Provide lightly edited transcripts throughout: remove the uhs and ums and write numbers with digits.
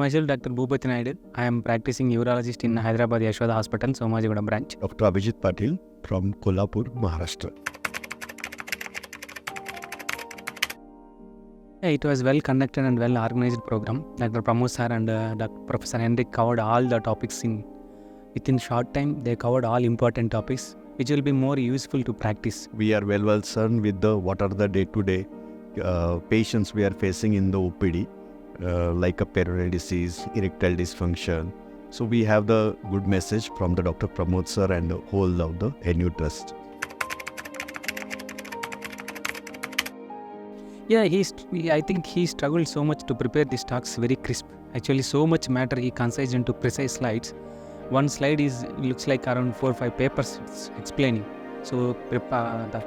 Myself, Dr. Bhupati Naidu. I am practicing urologist in Hyderabad Eshwar Hospital, Somajigooda branch. Dr. Abhijit Patil from Kolhapur, Maharashtra. It was well conducted and well organized program. Dr. Pramod sir and Dr. Professor Enrique covered all the topics within short time. They covered all important topics, which will be more useful to practice. We are well versed with what are the day-to-day patients we are facing in the OPD, like a penile disease, erectile dysfunction. So we have the good message from the Dr. Pramod sir and the whole of the NU Trust. Yeah, I think he struggled so much to prepare these talks very crisp. Actually, so much matter he concised into precise slides. One slide looks like around 4 or 5 papers explaining. So the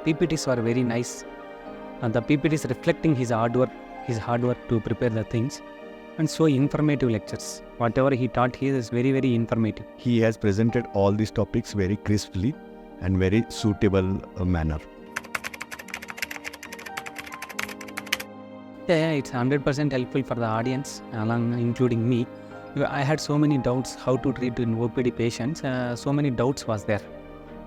PPTs were very nice. And the PPTs reflecting his hard work to prepare the things. And so informative lectures. Whatever he taught here is very, very informative. He has presented all these topics very crisply and very suitable manner. Yeah, it's 100% helpful for the audience, including me. I had so many doubts how to treat in OPD patients. So many doubts was there.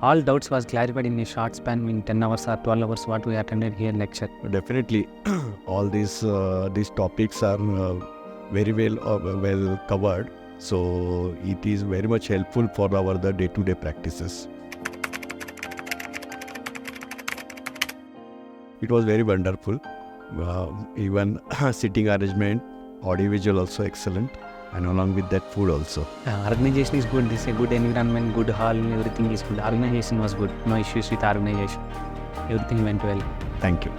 All doubts was clarified in a short span in 10 hours or 12 hours what we attended here lecture. Definitely, all these topics are very well covered. So it is very much helpful for the day-to-day practices. It was very wonderful. Even sitting arrangement, audiovisual also excellent, and along with that food also. Organization is good. This is a good environment, good hall, everything is good. Organization was good. No issues with organization. Everything went well. Thank you.